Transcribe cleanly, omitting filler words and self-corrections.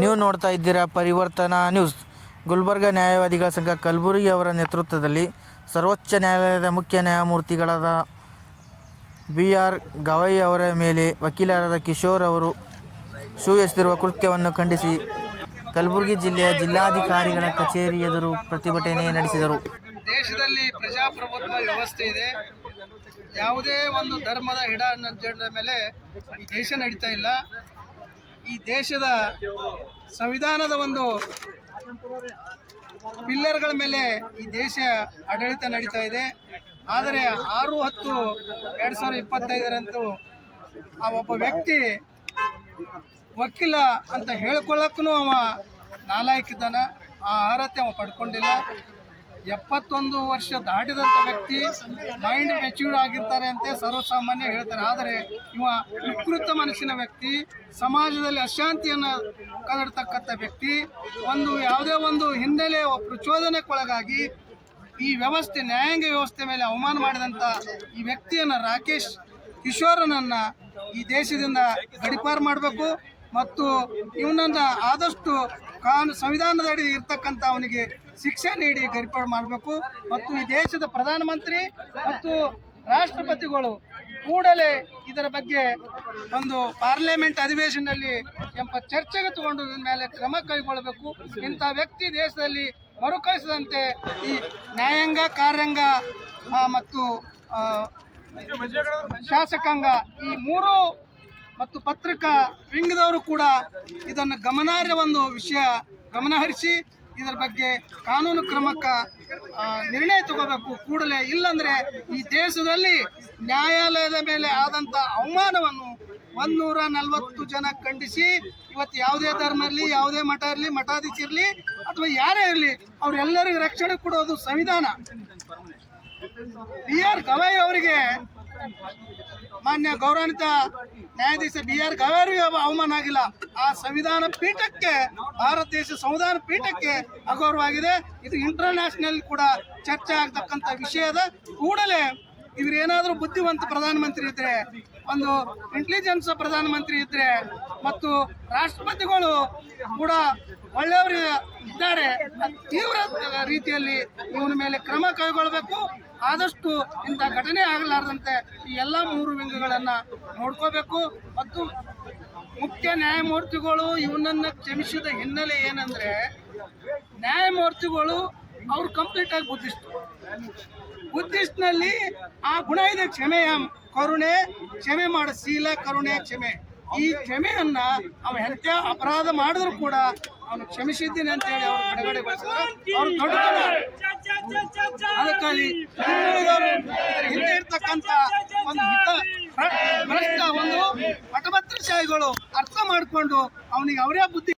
ನೀವು ನೋಡ್ತಾ ಇದ್ದೀರಾ ಪರಿವರ್ತನಾ ನ್ಯೂಸ್. ಗುಲ್ಬರ್ಗ ನ್ಯಾಯವಾದಿಗಳ ಸಂಘ ಕಲಬುರ್ಗಿ ಅವರ ನೇತೃತ್ವದಲ್ಲಿ ಸರ್ವೋಚ್ಚ ನ್ಯಾಯಾಲಯದ ಮುಖ್ಯ ನ್ಯಾಯಮೂರ್ತಿಗಳಾದ ಬಿ.ಆರ್. ಗವಾಯಿ ಅವರ ಮೇಲೆ ವಕೀಲರಾದ ಕಿಶೋರ್ ಅವರು ಶೂ ಎಸೆದಿರುವ ಕೃತ್ಯವನ್ನು ಖಂಡಿಸಿ ಕಲಬುರಗಿ ಜಿಲ್ಲೆಯ ಜಿಲ್ಲಾಧಿಕಾರಿಗಳ ಕಚೇರಿ ಎದುರು ಪ್ರತಿಭಟನೆ ನಡೆಸಿದರು. ದೇಶದಲ್ಲಿ ಪ್ರಜಾಪ್ರಭುತ್ವ ವ್ಯವಸ್ಥೆ ಇದೆ. ಯಾವುದೇ ಒಂದು ಧರ್ಮದ ಹಿಡಿತದ ಮೇಲೆ ಈ ದೇಶ ನಡೀತಾ ಇಲ್ಲ. ಈ ದೇಶದ ಸಂವಿಧಾನದ ಒಂದು ಪಿಲ್ಲರ್ಗಳ ಮೇಲೆ ಈ ದೇಶ ಆಡಳಿತ ನಡೀತಾ ಇದೆ. ಆದರೆ 6/10/2025 ಆ ಒಬ್ಬ ವ್ಯಕ್ತಿ ವಕೀಲ ಅಂತ ಹೇಳ್ಕೊಳ್ಳಕ್ಕೂ ಅವ ನಾಲಾಯಕಿದ್ದಾನ. ಆ ಅರ್ಹತೆ ಅವ ಪಡ್ಕೊಂಡಿಲ್ಲ. 71 ವರ್ಷ ದಾಟಿದಂಥ ವ್ಯಕ್ತಿ ಮೈಂಡ್ ಮೆಚ್ಯೂರ್ಡ್ ಆಗಿರ್ತಾರೆ ಅಂತ ಸರ್ವಸಾಮಾನ್ಯ ಹೇಳ್ತಾರೆ. ಆದರೆ ಇವ ವಿಕೃತ ಮನಸ್ಸಿನ ವ್ಯಕ್ತಿ, ಸಮಾಜದಲ್ಲಿ ಅಶಾಂತಿಯನ್ನು ಕದಡ್ತಕ್ಕಂಥ ವ್ಯಕ್ತಿ, ಯಾವುದೇ ಒಂದು ಹಿನ್ನೆಲೆ ಪ್ರಚೋದನೆಗೊಳಗಾಗಿ ಈ ವ್ಯವಸ್ಥೆ ನ್ಯಾಯಾಂಗ ವ್ಯವಸ್ಥೆ ಮೇಲೆ ಅವಮಾನ ಮಾಡಿದಂಥ ಈ ವ್ಯಕ್ತಿಯನ್ನು ರಾಕೇಶ್ ಕಿಶೋರನನ್ನು ಈ ದೇಶದಿಂದ ಗಡೀಪಾರು ಮಾಡಬೇಕು ಮತ್ತು ಇವನನ್ನು ಆದಷ್ಟು ಸಂವಿಧಾನದಡಿ ಇರ್ತಕ್ಕಂಥ ಅವನಿಗೆ ಶಿಕ್ಷೆ ನೀಡಿ ಗಡೀಪಾರು ಮಾಡಬೇಕು ಮತ್ತು ಈ ದೇಶದ ಪ್ರಧಾನಮಂತ್ರಿ ಮತ್ತು ರಾಷ್ಟ್ರಪತಿಗಳು ಕೂಡಲೇ ಇದರ ಬಗ್ಗೆ ಒಂದು ಪಾರ್ಲಿಮೆಂಟ್ ಅಧಿವೇಶನದಲ್ಲಿ ಚರ್ಚೆಗೆ ತಗೊಂಡದ್ರ ಮೇಲೆ ಕ್ರಮ ಕೈಗೊಳ್ಳಬೇಕು. ಇಂಥ ವ್ಯಕ್ತಿ ದೇಶದಲ್ಲಿ ಮರುಕಳಿಸದಂತೆ ಈ ನ್ಯಾಯಾಂಗ, ಕಾರ್ಯಾಂಗ ಮತ್ತು ಶಾಸಕಾಂಗ ಈ ಮೂರು ಮತ್ತು ಪತ್ರಿಕಾ ವಿಂಗದವರು ಕೂಡ ಇದನ್ನು ಗಮನಾರ್ಹ ಒಂದು ವಿಷಯ ಗಮನಹರಿಸಿ ಇದರ ಬಗ್ಗೆ ಕಾನೂನು ಕ್ರಮಕ್ಕೆ ನಿರ್ಣಯ ತಗೋಬೇಕು ಕೂಡಲೇ. ಇಲ್ಲಂದರೆ ಈ ದೇಶದಲ್ಲಿ ನ್ಯಾಯಾಲಯದ ಮೇಲೆ ಆದಂಥ ಅವಮಾನವನ್ನು 140 ಜನ ಖಂಡಿಸಿ ಇವತ್ತು ಯಾವುದೇ ಧರ್ಮ ಇರಲಿ, ಯಾವುದೇ ಮಠ ಇರಲಿ, ಮಠಾಧೀಶ ಇರಲಿ ಅಥವಾ ಯಾರೇ ಇರಲಿ ಅವರೆಲ್ಲರಿಗೂ ರಕ್ಷಣೆ ಕೊಡೋದು ಸಂವಿಧಾನ. ಬಿ.ಆರ್. ಗವಾಯಿ ಅವರಿಗೆ ಮಾನ್ಯ ಗೌರವಾನ್ವಿತ ನ್ಯಾಯಾಧೀಶ ಬಿ.ಆರ್. ಗವಾಯಿಗೆ ಅವಮಾನ ಆಗಿಲ್ಲ. ಆ ಸಂವಿಧಾನ ಪೀಠಕ್ಕೆ, ಭಾರತ ದೇಶ ಸಂವಿಧಾನ ಪೀಠಕ್ಕೆ ಅಗೌರವಾಗಿದೆ. ಇದು ಇಂಟರ್ನ್ಯಾಷನಲ್ ಕೂಡ ಚರ್ಚೆ ಆಗ್ತಕ್ಕಂಥ ವಿಷಯದ. ಕೂಡಲೇ ಇವರೇನಾದರೂ ಬುದ್ಧಿವಂತ ಪ್ರಧಾನಮಂತ್ರಿ ಇದ್ದರೆ, ಒಂದು ಇಂಟೆಲಿಜೆನ್ಸ್ ಪ್ರಧಾನಮಂತ್ರಿ ಇದ್ದರೆ ಮತ್ತು ರಾಷ್ಟ್ರಪತಿಗಳು ಕೂಡ ಒಳ್ಳೆಯವರು ಇದ್ದಾರೆ, ತೀವ್ರ ರೀತಿಯಲ್ಲಿ ಇವನ ಮೇಲೆ ಕ್ರಮ ಕೈಗೊಳ್ಳಬೇಕು. ಆದಷ್ಟು ಇಂಥ ಘಟನೆ ಆಗಲಾರದಂತೆ ಈ ಎಲ್ಲ 3 ವಿಂಗಗಳನ್ನು ನೋಡ್ಕೋಬೇಕು. ಮತ್ತು ಮುಖ್ಯ ನ್ಯಾಯಮೂರ್ತಿಗಳು ಇವನನ್ನು ಕ್ಷಮಿಸಿದ ಹಿನ್ನೆಲೆ ಏನಂದರೆ, ನ್ಯಾಯಮೂರ್ತಿಗಳು ಅವರು ಕಂಪ್ಲೀಟಾಗಿ ಬುದ್ಧಿಸ್ಟ್ನಲ್ಲಿ ಆ ಗುಣ ಇದೆ, ಕ್ಷಮೆಯ ಕರುಣೆ, ಕ್ಷಮೆ ಮಾಡ ಶೀಲ, ಕರುಣೆ, ಕ್ಷಮೆ. ಈ ಕ್ಷಮೆಯನ್ನ ಅವ ಎಂಥ ಅಪರಾಧ ಮಾಡಿದ್ರು ಕೂಡ ಅವನು ಕ್ಷಮಿಸಿದ್ದೀನಿ ಅಂತ ಹೇಳಿ ಅವರು ಬಿಡುಗಡೆಗೊಳಿಸಿದ್ರು. ಅವರು ದೊಡ್ಡತನ. ಅದಕ್ಕಾಗಿ ಹಿಂದೆ ಇರ್ತಕ್ಕಂಥ ಒಂದು ಭ್ರಷ್ಟ ಒಂದು ಪಟಭದ್ರಶಾಹಿಗಳು ಅರ್ಥ ಮಾಡಿಕೊಂಡು ಅವನಿಗೆ ಅವರೇ ಬುದ್ಧಿ